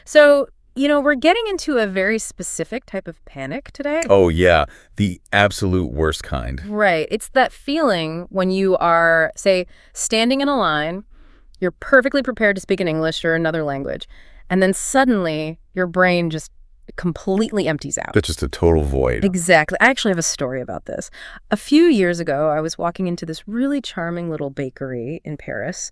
So, we're getting into a very specific type of panic today. Oh, yeah. The absolute worst kind. Right. It's that feeling when you are, say, standing in a line, you're perfectly prepared to speak in English or another language, and then suddenly your brain just completely empties out. That's just a total void. Exactly. I actually have a story about this. A few years ago, I was walking into this really charming little bakery in Paris.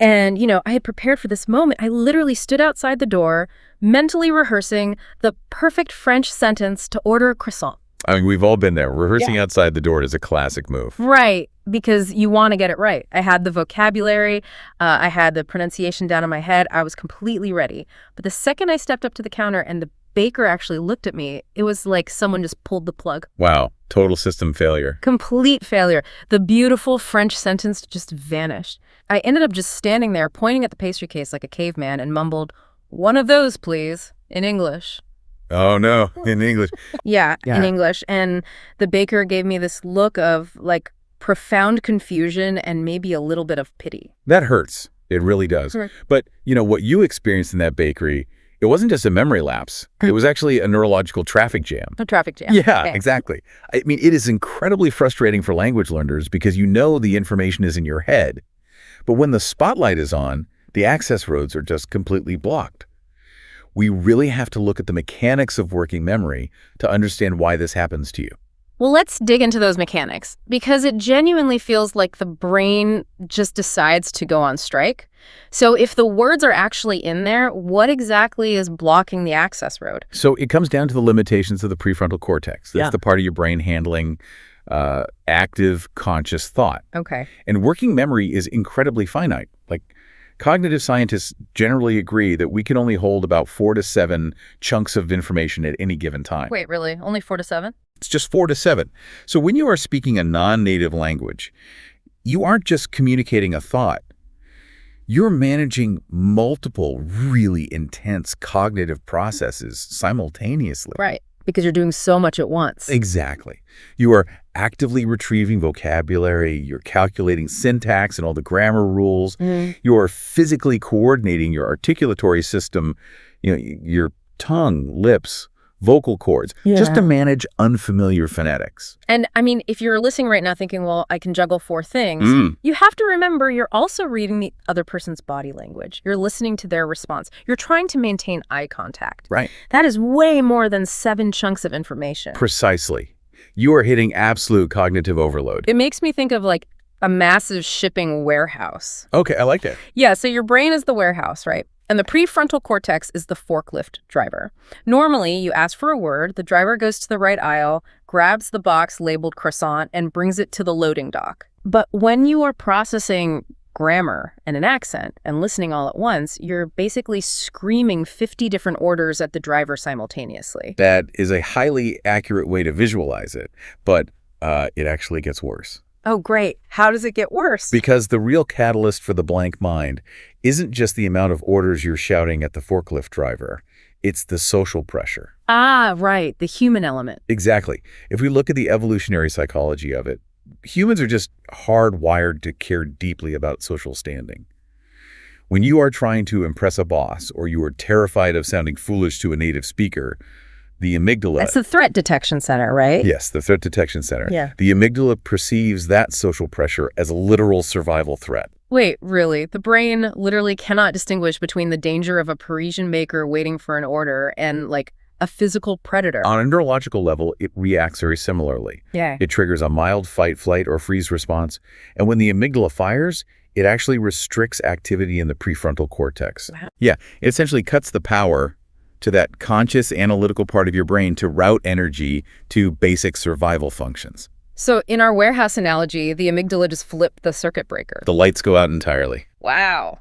And, I had prepared for this moment. I literally stood outside the door, mentally rehearsing the perfect French sentence to order a croissant. I mean, we've all been there. Rehearsing outside the door is a classic move. Right, because you want to get it right. I had the vocabulary, I had the pronunciation down in my head. I was completely ready. But the second I stepped up to the counter and the baker actually looked at me, it was like someone just pulled the plug. Wow. Total system failure. Complete failure. The beautiful French sentence just vanished. I ended up just standing there pointing at the pastry case like a caveman and mumbled, "One of those, please," in English. Oh, no. In English. Yeah, in English. And the baker gave me this look of like profound confusion and maybe a little bit of pity. That hurts. It really does. Right. But, what you experienced in that bakery, it wasn't just a memory lapse. It was actually a neurological traffic jam. A traffic jam. Yeah, Okay. exactly. I mean, it is incredibly frustrating for language learners because the information is in your head. But when the spotlight is on, the access roads are just completely blocked. We really have to look at the mechanics of working memory to understand why this happens to you. Well, let's dig into those mechanics because it genuinely feels like the brain just decides to go on strike. So if the words are actually in there, what exactly is blocking the access road? So it comes down to the limitations of the prefrontal cortex. That's Yeah. the part of your brain handling active, conscious thought. Okay. And working memory is incredibly finite. Like, cognitive scientists generally agree that we can only hold about 4 to 7 chunks of information at any given time. Wait, really? Only 4 to 7? It's just 4 to 7. So when you are speaking a non-native language, you aren't just communicating a thought. You're managing multiple really intense cognitive processes simultaneously. Right. Because you're doing so much at once. Exactly. You are actively retrieving vocabulary, you're calculating syntax and all the grammar rules, you are physically coordinating your articulatory system, your tongue, lips, vocal cords, just to manage unfamiliar phonetics. And I mean, if you're listening right now thinking, well, I can juggle 4 things, you have to remember you're also reading the other person's body language. You're listening to their response. You're trying to maintain eye contact. Right. That is way more than 7 chunks of information. Precisely. You are hitting absolute cognitive overload. It makes me think of like a massive shipping warehouse. Okay, I like that. Yeah, so your brain is the warehouse, right? And the prefrontal cortex is the forklift driver. Normally, you ask for a word, the driver goes to the right aisle, grabs the box labeled croissant, and brings it to the loading dock. But when you are processing grammar and an accent and listening all at once, you're basically screaming 50 different orders at the driver simultaneously. That is a highly accurate way to visualize it, but it actually gets worse. Oh, great. How does it get worse? Because the real catalyst for the blank mind isn't just the amount of orders you're shouting at the forklift driver. It's the social pressure. Ah, right. The human element. Exactly. If we look at the evolutionary psychology of it, humans are just hardwired to care deeply about social standing. When you are trying to impress a boss or you are terrified of sounding foolish to a native speaker, the amygdala... That's the threat detection center, right? Yes, the threat detection center. Yeah. The amygdala perceives that social pressure as a literal survival threat. Wait, really? The brain literally cannot distinguish between the danger of a Parisian baker waiting for an order and, like, a physical predator. On a neurological level, it reacts very similarly. Yeah. It triggers a mild fight, flight, or freeze response. And when the amygdala fires, it actually restricts activity in the prefrontal cortex. Wow. Yeah, it essentially cuts the power to that conscious analytical part of your brain to route energy to basic survival functions. So in our warehouse analogy, the amygdala just flipped the circuit breaker. The lights go out entirely. Wow.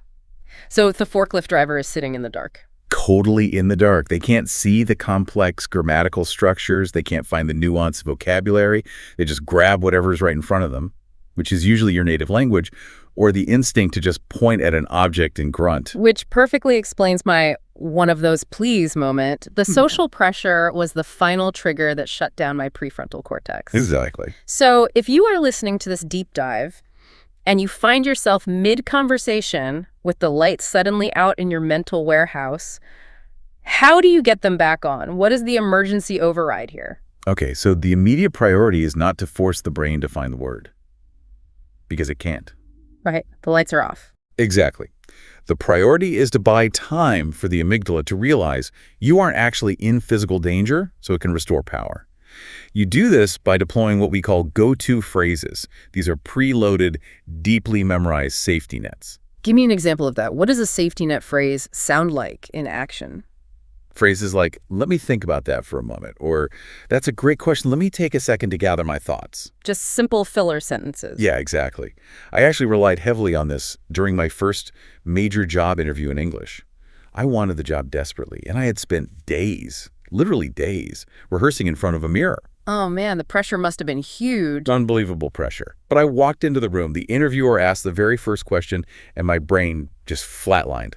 So the forklift driver is sitting in the dark. Totally in the dark. They can't see the complex grammatical structures. They can't find the nuanced vocabulary. They just grab whatever's right in front of them, which is usually your native language, or the instinct to just point at an object and grunt. Which perfectly explains my one of those please moment. The social pressure was the final trigger that shut down my prefrontal cortex. Exactly. So if you are listening to this deep dive and you find yourself mid-conversation with the lights suddenly out in your mental warehouse, How do you get them back on? What is the emergency override here? Okay, so the immediate priority is not to force the brain to find the word, because it can't. Right, the lights are off. Exactly. The priority is to buy time for the amygdala to realize you aren't actually in physical danger, so it can restore power. You do this by deploying what we call go-to phrases. These are preloaded, deeply memorized safety nets. Give me an example of that. What does a safety net phrase sound like in action? Phrases like, let me think about that for a moment, or that's a great question, let me take a second to gather my thoughts. Just simple filler sentences. Yeah, exactly. I actually relied heavily on this during my first major job interview in English. I wanted the job desperately, and I had spent days, literally days, rehearsing in front of a mirror. Oh man, the pressure must have been huge. Unbelievable pressure. But I walked into the room, the interviewer asked the very first question, and my brain just flatlined.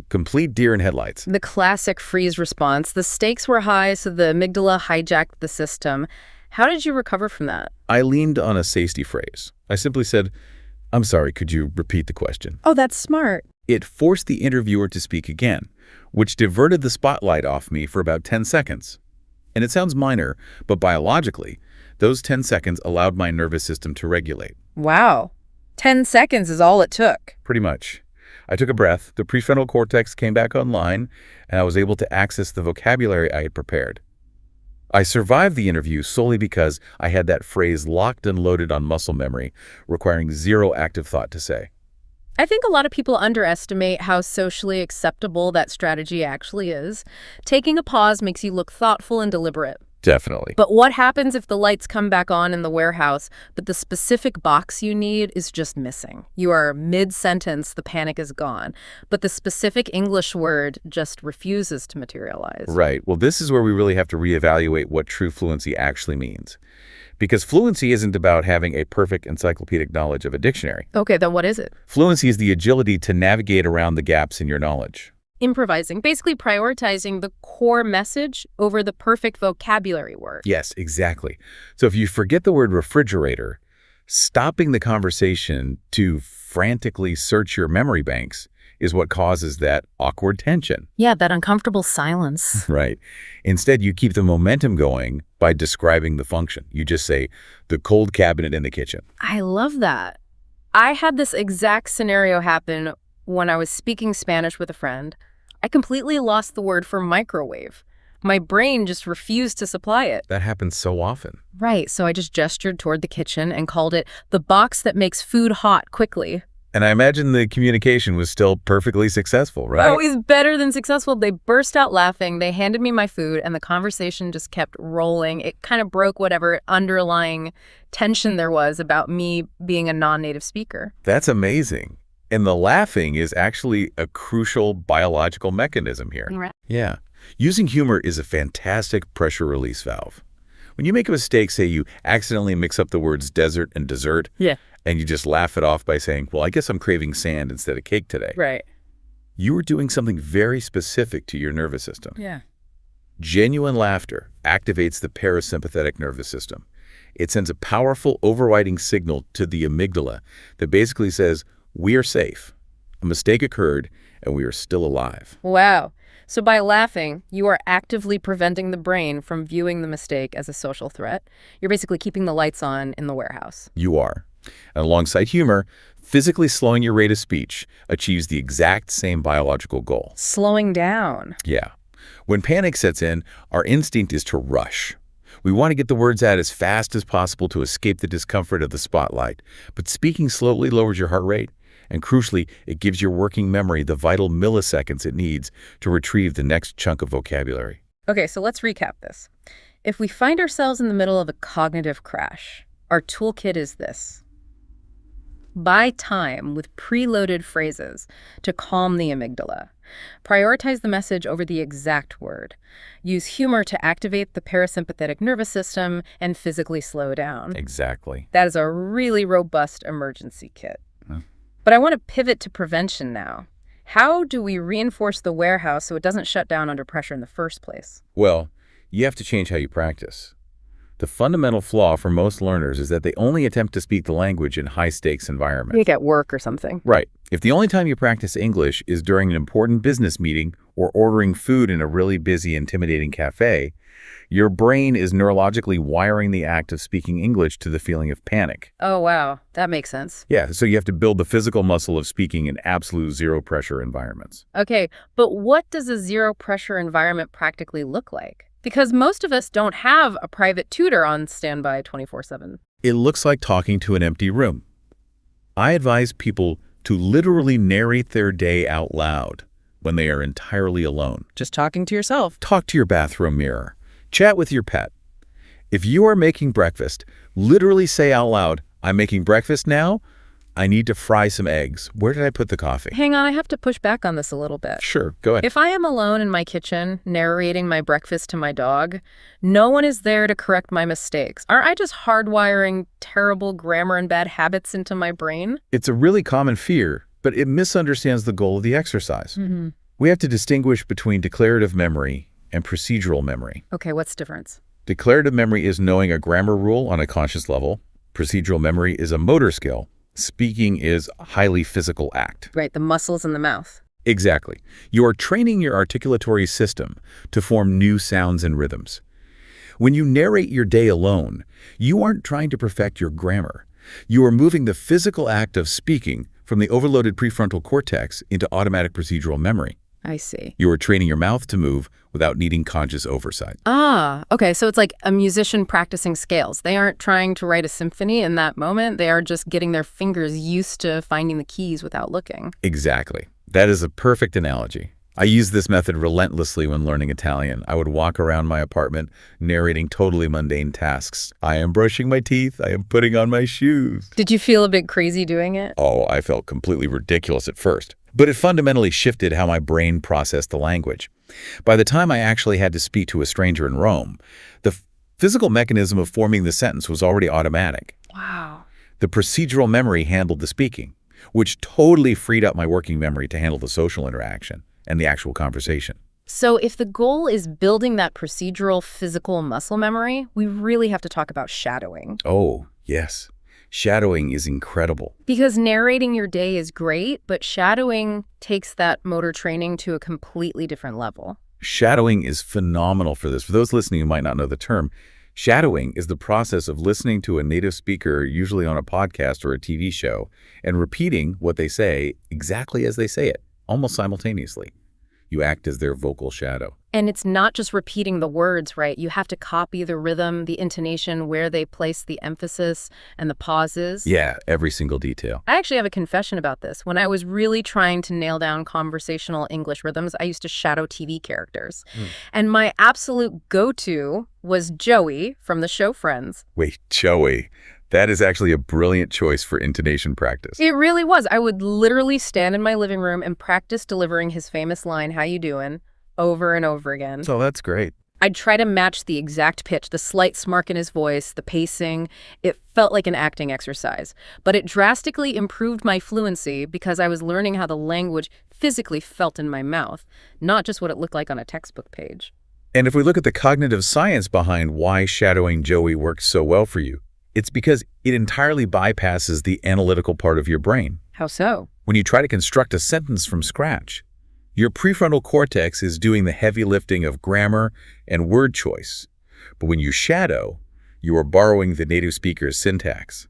Complete deer in headlights. The classic freeze response. The stakes were high, so the amygdala hijacked the system. How did you recover from that? I leaned on a safety phrase. I simply said, I'm sorry, could you repeat the question? Oh, that's smart. It forced the interviewer to speak again, which diverted the spotlight off me for about 10 seconds. And it sounds minor, but biologically, those 10 seconds allowed my nervous system to regulate. Wow. 10 seconds is all it took. Pretty much. I took a breath, the prefrontal cortex came back online, and I was able to access the vocabulary I had prepared. I survived the interview solely because I had that phrase locked and loaded on muscle memory, requiring zero active thought to say. I think a lot of people underestimate how socially acceptable that strategy actually is. Taking a pause makes you look thoughtful and deliberate. Definitely. But what happens if the lights come back on in the warehouse, but the specific box you need is just missing? You are mid-sentence, the panic is gone, but the specific English word just refuses to materialize. Right. Well, this is where we really have to reevaluate what true fluency actually means. Because fluency isn't about having a perfect encyclopedic knowledge of a dictionary. Okay, then what is it? Fluency is the agility to navigate around the gaps in your knowledge. Improvising, basically prioritizing the core message over the perfect vocabulary word. Yes, exactly. So if you forget the word refrigerator, stopping the conversation to frantically search your memory banks is what causes that awkward tension. Yeah, that uncomfortable silence. Right. Instead, you keep the momentum going by describing the function. You just say, the cold cabinet in the kitchen. I love that. I had this exact scenario happen when I was speaking Spanish with a friend. I completely lost the word for microwave. My brain just refused to supply it. That happens so often. Right, so I just gestured toward the kitchen and called it the box that makes food hot quickly. And I imagine the communication was still perfectly successful, right? Oh, it was better than successful. They burst out laughing, they handed me my food, and the conversation just kept rolling. It kind of broke whatever underlying tension there was about me being a non-native speaker. That's amazing. And the laughing is actually a crucial biological mechanism here. Right. Yeah. Using humor is a fantastic pressure release valve. When you make a mistake, say you accidentally mix up the words desert and dessert, and you just laugh it off by saying, well, I guess I'm craving sand instead of cake today. Right. You are doing something very specific to your nervous system. Yeah. Genuine laughter activates the parasympathetic nervous system. It sends a powerful overriding signal to the amygdala that basically says, we are safe. A mistake occurred, and we are still alive. Wow. So by laughing, you are actively preventing the brain from viewing the mistake as a social threat. You're basically keeping the lights on in the warehouse. You are. And alongside humor, physically slowing your rate of speech achieves the exact same biological goal. Slowing down. Yeah. When panic sets in, our instinct is to rush. We want to get the words out as fast as possible to escape the discomfort of the spotlight. But speaking slowly lowers your heart rate. And crucially, it gives your working memory the vital milliseconds it needs to retrieve the next chunk of vocabulary. Okay, so let's recap this. If we find ourselves in the middle of a cognitive crash, our toolkit is this. Buy time with preloaded phrases to calm the amygdala. Prioritize the message over the exact word. Use humor to activate the parasympathetic nervous system and physically slow down. Exactly. That is a really robust emergency kit. But I want to pivot to prevention now. How do we reinforce the warehouse so it doesn't shut down under pressure in the first place? Well, you have to change how you practice. The fundamental flaw for most learners is that they only attempt to speak the language in high-stakes environments. Like at work or something. Right. If the only time you practice English is during an important business meeting or ordering food in a really busy, intimidating cafe, your brain is neurologically wiring the act of speaking English to the feeling of panic. Oh, wow. That makes sense. Yeah, so you have to build the physical muscle of speaking in absolute zero-pressure environments. Okay, but what does a zero-pressure environment practically look like? Because most of us don't have a private tutor on standby 24/7. It looks like talking to an empty room. I advise people to literally narrate their day out loud when they are entirely alone. Just talking to yourself. Talk to your bathroom mirror. Chat with your pet. If you are making breakfast, literally say out loud, "I'm making breakfast now. I need to fry some eggs. Where did I put the coffee?" Hang on, I have to push back on this a little bit. Sure, go ahead. If I am alone in my kitchen narrating my breakfast to my dog, no one is there to correct my mistakes. Aren't I just hardwiring terrible grammar and bad habits into my brain? It's a really common fear, but it misunderstands the goal of the exercise. We have to distinguish between declarative memory and procedural memory. Okay, what's the difference? Declarative memory is knowing a grammar rule on a conscious level. Procedural memory is a motor skill. Speaking is a highly physical act. Right, the muscles in the mouth. Exactly. You are training your articulatory system to form new sounds and rhythms. When you narrate your day alone, you aren't trying to perfect your grammar. You are moving the physical act of speaking from the overloaded prefrontal cortex into automatic procedural memory. I see. You are training your mouth to move without needing conscious oversight. Ah, okay, so it's like a musician practicing scales. They aren't trying to write a symphony in that moment. They are just getting their fingers used to finding the keys without looking. Exactly. That is a perfect analogy. I used this method relentlessly when learning Italian. I would walk around my apartment narrating totally mundane tasks. I am brushing my teeth. I am putting on my shoes. Did you feel a bit crazy doing it? Oh, I felt completely ridiculous at first. But it fundamentally shifted how my brain processed the language. By the time I actually had to speak to a stranger in Rome, the physical mechanism of forming the sentence was already automatic. Wow. The procedural memory handled the speaking, which totally freed up my working memory to handle the social interaction and the actual conversation. So if the goal is building that procedural physical muscle memory, we really have to talk about shadowing. Oh, yes. Shadowing is incredible. Because narrating your day is great, but shadowing takes that motor training to a completely different level. Shadowing is phenomenal for this. For those listening who might not know the term, shadowing is the process of listening to a native speaker, usually on a podcast or a TV show, and repeating what they say exactly as they say it, almost simultaneously. You act as their vocal shadow. And it's not just repeating the words, right? You have to copy the rhythm, the intonation, where they place the emphasis and the pauses. Yeah, every single detail. I actually have a confession about this. When I was really trying to nail down conversational English rhythms, I used to shadow TV characters. And my absolute go-to was Joey from the show Friends. Wait, Joey. That is actually a brilliant choice for intonation practice. It really was. I would literally stand in my living room and practice delivering his famous line, "How you doing?" over and over again. So that's great. I'd try to match the exact pitch, the slight smirk in his voice, the pacing. It felt like an acting exercise. But it drastically improved my fluency because I was learning how the language physically felt in my mouth, not just what it looked like on a textbook page. And if we look at the cognitive science behind why shadowing Joey works so well for you, it's because it entirely bypasses the analytical part of your brain. How so? When you try to construct a sentence from scratch, your prefrontal cortex is doing the heavy lifting of grammar and word choice. But when you shadow, you are borrowing the native speaker's syntax.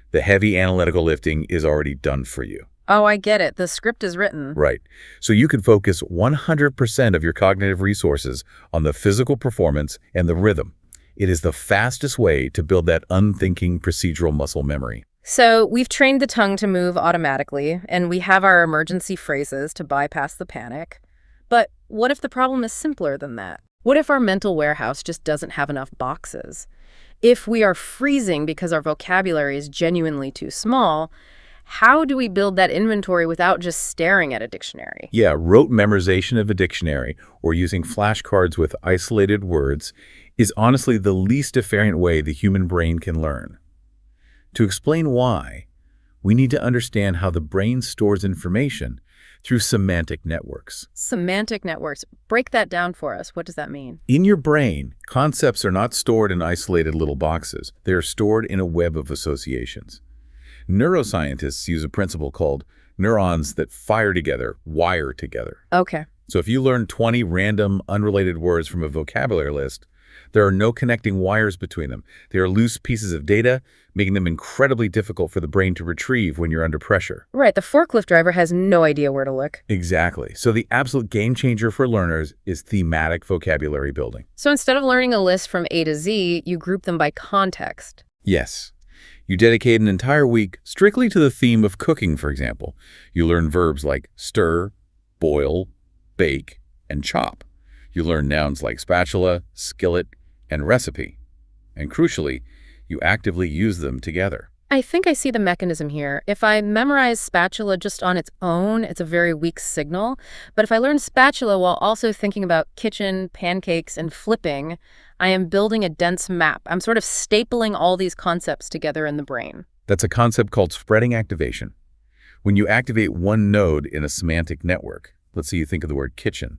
The heavy analytical lifting is already done for you. Oh, I get it. The script is written. Right. So you can focus 100% of your cognitive resources on the physical performance and the rhythm. It is the fastest way to build that unthinking procedural muscle memory. So we've trained the tongue to move automatically, and we have our emergency phrases to bypass the panic. But what if the problem is simpler than that? What if our mental warehouse just doesn't have enough boxes? If we are freezing because our vocabulary is genuinely too small, how do we build that inventory without just staring at a dictionary? Yeah, rote memorization of a dictionary or using flashcards with isolated words is honestly the least efficient way the human brain can learn. To explain why, we need to understand how the brain stores information through semantic networks. Semantic networks. Break that down for us. What does that mean? In your brain, concepts are not stored in isolated little boxes. They are stored in a web of associations. Neuroscientists use a principle called neurons that fire together, wire together. Okay. So if you learn 20 random, unrelated words from a vocabulary list, there are no connecting wires between them. They are loose pieces of data, making them incredibly difficult for the brain to retrieve when you're under pressure. Right, the forklift driver has no idea where to look. Exactly. So the absolute game changer for learners is thematic vocabulary building. So instead of learning a list from A to Z, you group them by context. Yes. You dedicate an entire week strictly to the theme of cooking, for example. You learn verbs like stir, boil, bake, and chop. You learn nouns like spatula, skillet, and recipe. And crucially, you actively use them together. I think I see the mechanism here. If I memorize spatula just on its own, it's a very weak signal. But if I learn spatula while also thinking about kitchen, pancakes, and flipping, I am building a dense map. I'm sort of stapling all these concepts together in the brain. That's a concept called spreading activation. When you activate one node in a semantic network, let's say you think of the word kitchen,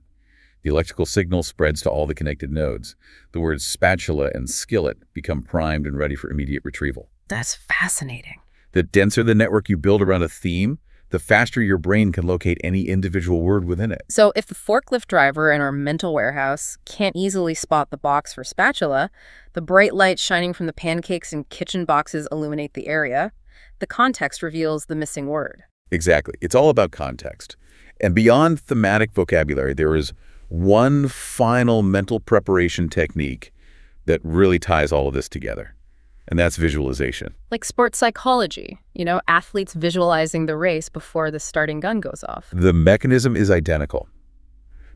the electrical signal spreads to all the connected nodes. The words spatula and skillet become primed and ready for immediate retrieval. That's fascinating. The denser the network you build around a theme, the faster your brain can locate any individual word within it. So if the forklift driver in our mental warehouse can't easily spot the box for spatula, the bright lights shining from the pancakes and kitchen boxes illuminate the area. The context reveals the missing word. Exactly. It's all about context. And beyond thematic vocabulary, there is one final mental preparation technique that really ties all of this together, and that's visualization. Like sports psychology, athletes visualizing the race before the starting gun goes off. The mechanism is identical.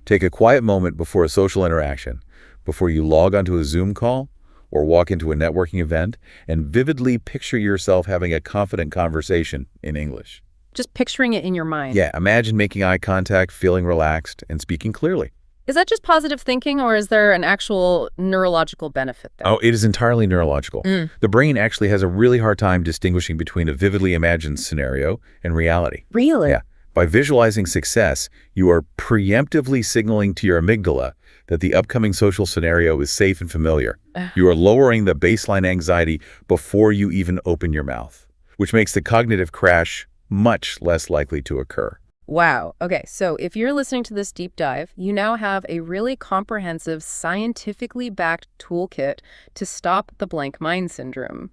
Take a quiet moment before a social interaction, before you log onto a Zoom call or walk into a networking event, and vividly picture yourself having a confident conversation in English. Just picturing it in your mind. Yeah, imagine making eye contact, feeling relaxed, and speaking clearly. Is that just positive thinking, or is there an actual neurological benefit there? Oh, it is entirely neurological. The brain actually has a really hard time distinguishing between a vividly imagined scenario and reality. Really? Yeah. By visualizing success, you are preemptively signaling to your amygdala that the upcoming social scenario is safe and familiar. You are lowering the baseline anxiety before you even open your mouth, which makes the cognitive crash much less likely to occur. Wow. Okay, so if you're listening to this deep dive, you now have a really comprehensive, scientifically backed toolkit to stop the blank mind syndrome.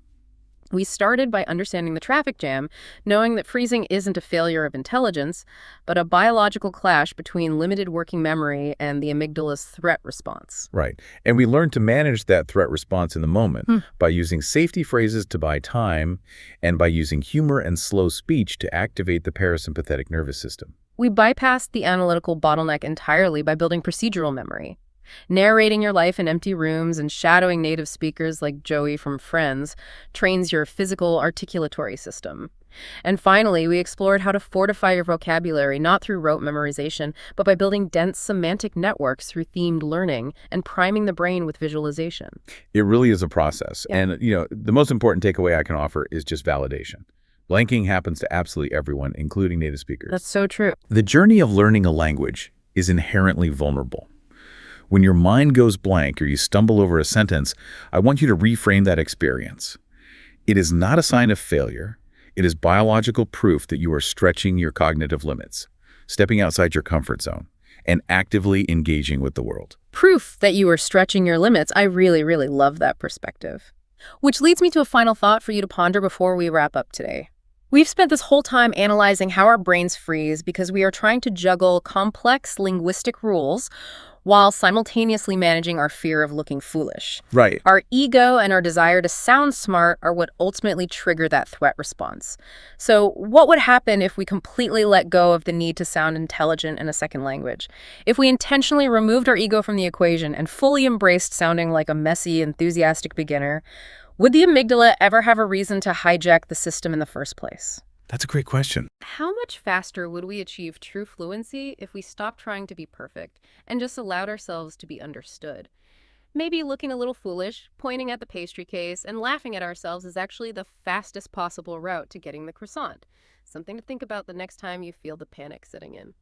We started by understanding the traffic jam, knowing that freezing isn't a failure of intelligence, but a biological clash between limited working memory and the amygdala's threat response. Right. And we learned to manage that threat response in the moment by using safety phrases to buy time and by using humor and slow speech to activate the parasympathetic nervous system. We bypassed the analytical bottleneck entirely by building procedural memory. Narrating your life in empty rooms and shadowing native speakers like Joey from Friends trains your physical articulatory system. And finally, we explored how to fortify your vocabulary, not through rote memorization, but by building dense semantic networks through themed learning and priming the brain with visualization. It really is a process. Yeah. And, the most important takeaway I can offer is just validation. Blanking happens to absolutely everyone, including native speakers. That's so true. The journey of learning a language is inherently vulnerable. When your mind goes blank or you stumble over a sentence, I want you to reframe that experience. It is not a sign of failure. It is biological proof that you are stretching your cognitive limits, stepping outside your comfort zone, and actively engaging with the world. Proof that you are stretching your limits. I really, really love that perspective. Which leads me to a final thought for you to ponder before we wrap up today. We've spent this whole time analyzing how our brains freeze because we are trying to juggle complex linguistic rules while simultaneously managing our fear of looking foolish. Right. Our ego and our desire to sound smart are what ultimately trigger that threat response. So what would happen if we completely let go of the need to sound intelligent in a second language? If we intentionally removed our ego from the equation and fully embraced sounding like a messy, enthusiastic beginner, would the amygdala ever have a reason to hijack the system in the first place? That's a great question. How much faster would we achieve true fluency if we stopped trying to be perfect and just allowed ourselves to be understood? Maybe looking a little foolish, pointing at the pastry case, and laughing at ourselves is actually the fastest possible route to getting the croissant. Something to think about the next time you feel the panic setting in.